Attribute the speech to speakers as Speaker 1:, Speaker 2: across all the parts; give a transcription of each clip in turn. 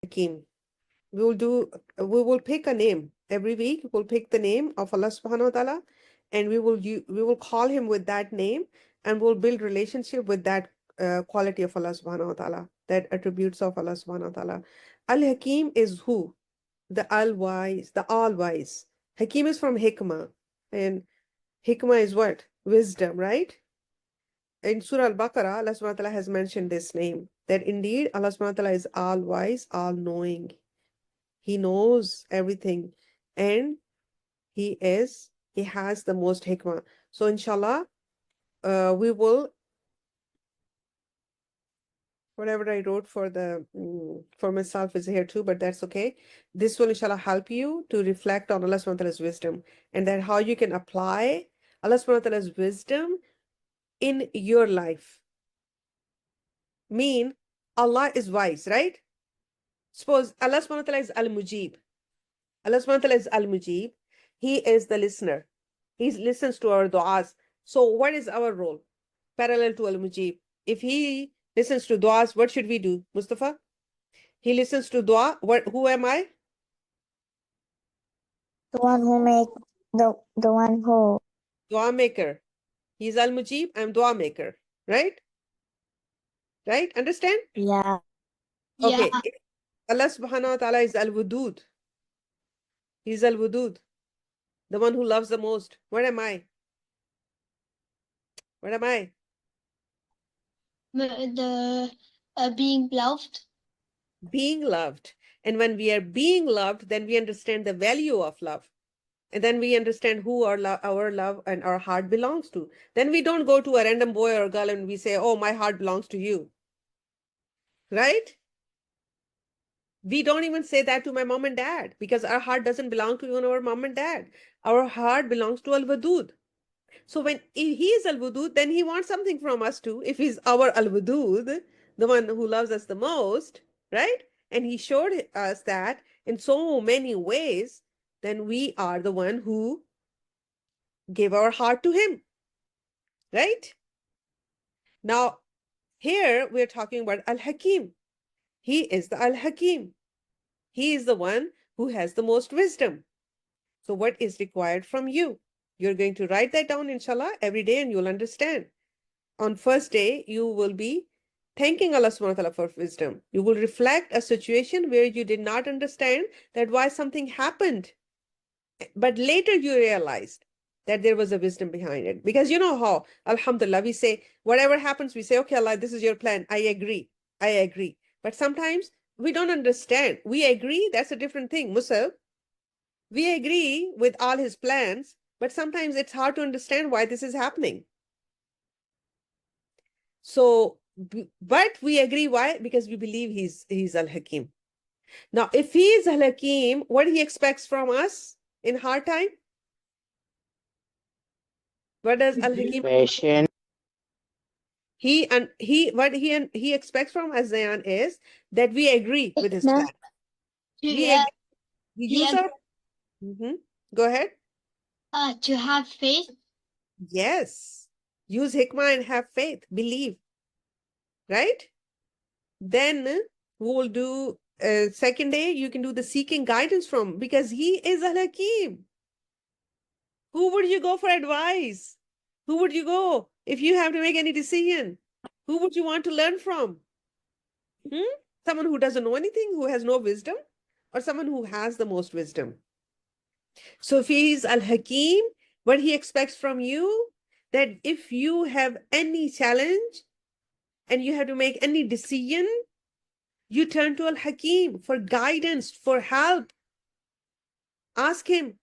Speaker 1: Hakeem. We will pick a name every week. We'll pick the name of Allah subhanahu wa ta'ala, and we will call him with that name, and we'll build relationship with that quality of Allah subhanahu wa ta'ala, that attributes of Allah subhanahu wa ta'ala. Al-Hakim is who? The all-wise, the all-wise. Hakim is from hikmah, and hikmah is what? Wisdom, right? In Surah Al-Baqarah, Allah subhanahu wa ta'ala has mentioned this name, that indeed Allah subhanahu wa ta'ala is all-wise, all-knowing. He knows everything, and he has the most hikmah. So inshallah, we will, whatever I wrote for myself is here too, but that's okay. This will inshallah help you to reflect on Allah subhanahu wa ta'ala's wisdom, and then how you can apply Allah subhanahu wa ta'ala's wisdom in your life. Mean Allah is wise, right? Suppose Allah subhanahu wa ta'ala is Al-Mujib. Allah subhanahu wa ta'ala is Al-Mujib. He is the listener. He listens to our du'as. So what is our role? Parallel to Al-Mujib. If he listens to du'as, what should we do, Mustafa? He listens to dua. Who am I?
Speaker 2: The one who make the one who
Speaker 1: Dua maker. He's Al-Mujib. I'm dua maker. Right? Right? Understand?
Speaker 2: yeah.
Speaker 1: Okay. If Allah subhanahu wa ta'ala is Al-Wudud. He's Al-Wudud. The one who loves the most. What am I? What am I?
Speaker 3: The being loved.
Speaker 1: Being loved. And when we are being loved, then we understand the value of love. And then we understand who our love and our heart belongs to. Then we don't go to a random boy or girl and we say, oh, my heart belongs to you. Right? We don't even say that to my mom and dad, because our heart doesn't belong to even our mom and dad. Our heart belongs to Al-Wadud. So when he is Al-Wadud, then he wants something from us too. If he's our Al-Wadud, the one who loves us the most, right? And he showed us that in so many ways, then we are the one who gave our heart to him, right? Now, here we're talking about Al-Hakim. He is the Al-Hakim. He is the one who has the most wisdom. So what is required from you? You're going to write that down, inshallah, every day, and you'll understand. On first day, you will be thanking Allah subhanahu wa ta'ala for wisdom. You will reflect a situation where you did not understand that why something happened. But later you realized that there was a wisdom behind it. Because you know how, alhamdulillah, we say, whatever happens, we say, okay, Allah, this is your plan. I agree. I agree. But sometimes we don't understand. We agree, that's a different thing. Musab, we agree with all his plans, but sometimes it's hard to understand why this is happening. So, but we agree why? Because we believe he's Al-Hakim. Now, if he is Al-Hakim, what he expects from us in hard time? What does Al-Hakim?
Speaker 4: Patient.
Speaker 1: He expects from us, Zayan, is that we agree with his plan. We use our. Go ahead.
Speaker 3: To have faith.
Speaker 1: Yes. Use hikmah and have faith. Believe. Right? Then we will do second day, you can do the seeking guidance from, because he is Al-Hakim. Who would you go for advice? Who would you go if you have to make any decision? Who would you want to learn from? Someone who doesn't know anything, who has no wisdom, or someone who has the most wisdom? So if he is Al-Hakim, what he expects from you, that if you have any challenge and you have to make any decision, you turn to Al-Hakim for guidance, for help. Ask him,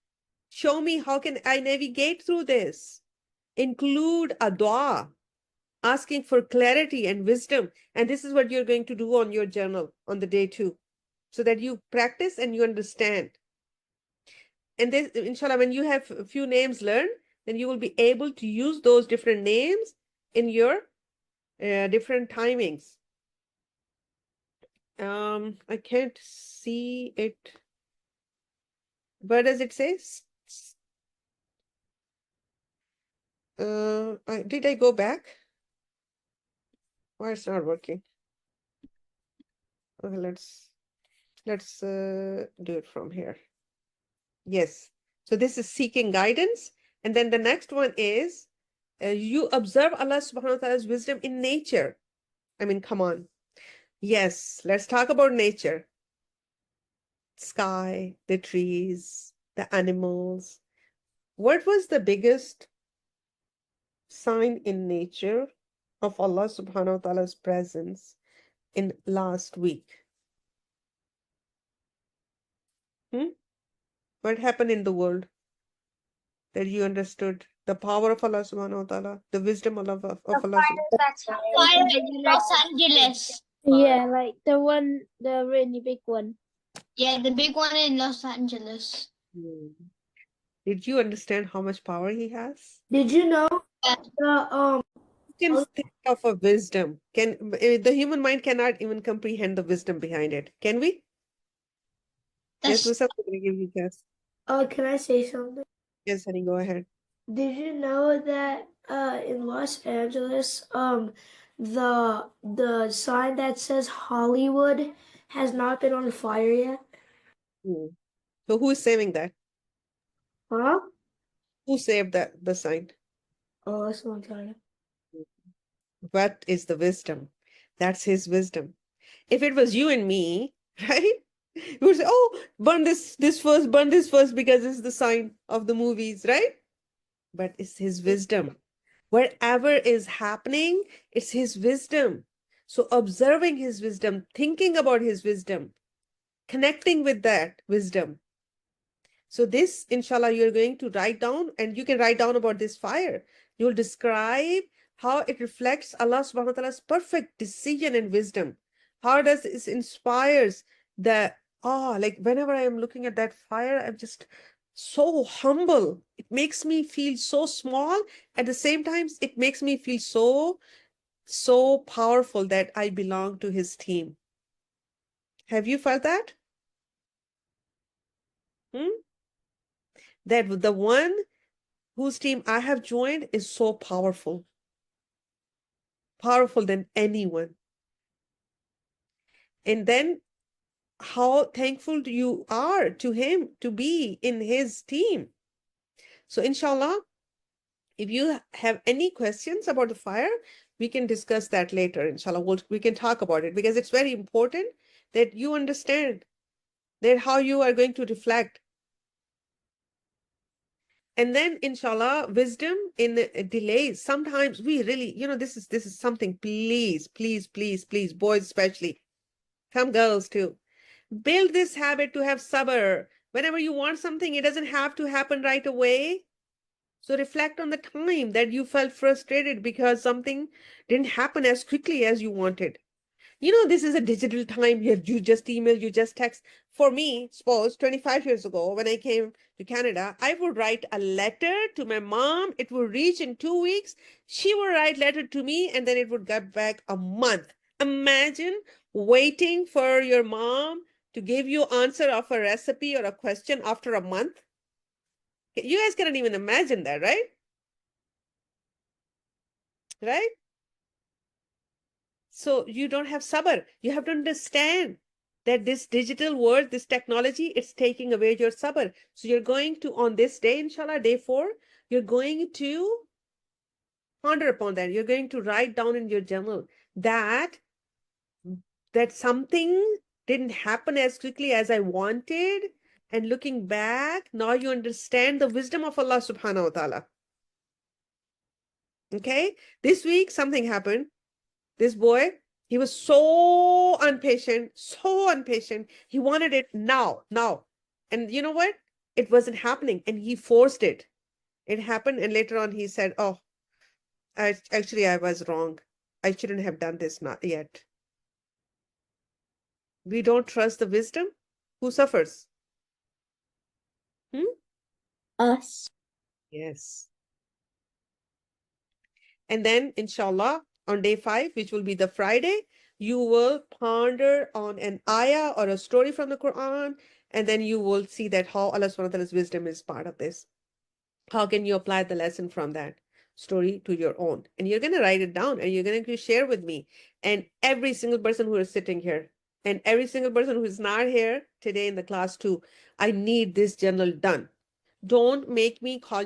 Speaker 1: show me how can I navigate through this. Include a dua, asking for clarity and wisdom. And this is what you're going to do on your journal on the day 2, so that you practice and you understand. And this, inshallah, when you have a few names learned, then you will be able to use those different names in your different timings. I can't see it. What does it say? Did I go back? Why it's not working? Okay, let's Let's do it from here. Yes. So this is seeking guidance. And then the next one is you observe Allah subhanahu wa ta'ala's wisdom in nature. I mean, come on. Yes, let's talk about nature. Sky, the trees, the animals. What was the biggest sign in nature of Allah subhanahu wa ta'ala's presence in last week? What happened in the world that you understood the power of Allah subhanahu wa ta'ala, the wisdom of Allah
Speaker 3: Fire in Los Angeles.
Speaker 4: Yeah, like the really big one.
Speaker 3: Yeah, the big one in Los Angeles.
Speaker 1: Did you understand how much power he has?
Speaker 4: Did you know
Speaker 3: Yeah.
Speaker 1: You can think of a wisdom. The human mind cannot even comprehend the wisdom behind it. Can we? Yes,
Speaker 3: That's
Speaker 1: Musa, I'm going to give you a guess.
Speaker 4: can I say something?
Speaker 1: Yes, honey, go ahead.
Speaker 4: Did you know that in Los Angeles, the sign that says Hollywood has not been on fire yet?
Speaker 1: So who is saving that?
Speaker 4: Huh?
Speaker 1: Who saved the sign?
Speaker 4: Oh, that's what I'm telling you.
Speaker 1: What is the wisdom? That's his wisdom. If it was you and me, right? We would say, oh, burn this first because it's the sign of the movies, right? But it's his wisdom. Whatever is happening, it's his wisdom. So observing his wisdom, thinking about his wisdom, connecting with that wisdom. So this, inshallah, you're going to write down, and you can write down about this fire. You'll describe how it reflects Allah subhanahu wa ta'ala's perfect decision and wisdom. How does it inspires the, like whenever I am looking at that fire, I'm just so humble. It makes me feel so small. At the same time, it makes me feel so powerful that I belong to his team. Have you felt that? That the one whose team I have joined is so powerful than anyone. And then how thankful you are to him to be in his team. So inshallah, if you have any questions about the fire, we can discuss that later. Inshallah, we can talk about it, because it's very important that you understand that how you are going to reflect. And then, inshallah, wisdom in delays. Sometimes we really, this is something, please, boys especially, some girls too. Build this habit to have sabr. Whenever you want something, it doesn't have to happen right away. So reflect on the time that you felt frustrated because something didn't happen as quickly as you wanted. This is a digital time. You just email, you just text. For me, suppose 25 years ago, when I came to Canada, I would write a letter to my mom. It would reach in 2 weeks. She would write letter to me, and then it would get back a month. Imagine waiting for your mom to give you answer of a recipe or a question after a month. You guys cannot even imagine that, right? Right? So you don't have sabr. You have to understand that this digital world, this technology, it's taking away your sabr. So you're going to, on this day, inshallah, day 4, you're going to ponder upon that. You're going to write down in your journal that something didn't happen as quickly as I wanted. And looking back, now you understand the wisdom of Allah subhanahu wa ta'ala. Okay? This week, something happened. This boy, he was so impatient. He wanted it now. And you know what? It wasn't happening, and he forced it. It happened, and later on he said, oh, I was wrong. I shouldn't have done this not yet. We don't trust the wisdom. Who suffers?
Speaker 4: Us.
Speaker 1: Yes. And then, inshallah, on day 5, which will be the Friday, you will ponder on an ayah or a story from the Quran, and then you will see that how Allah subhanahu wa ta'ala's wisdom is part of this. How can you apply the lesson from that story to your own? And you're going to write it down, and you're going to share with me and every single person who is sitting here. And every single person who is not here today in the class too, I need this journal done. Don't make me call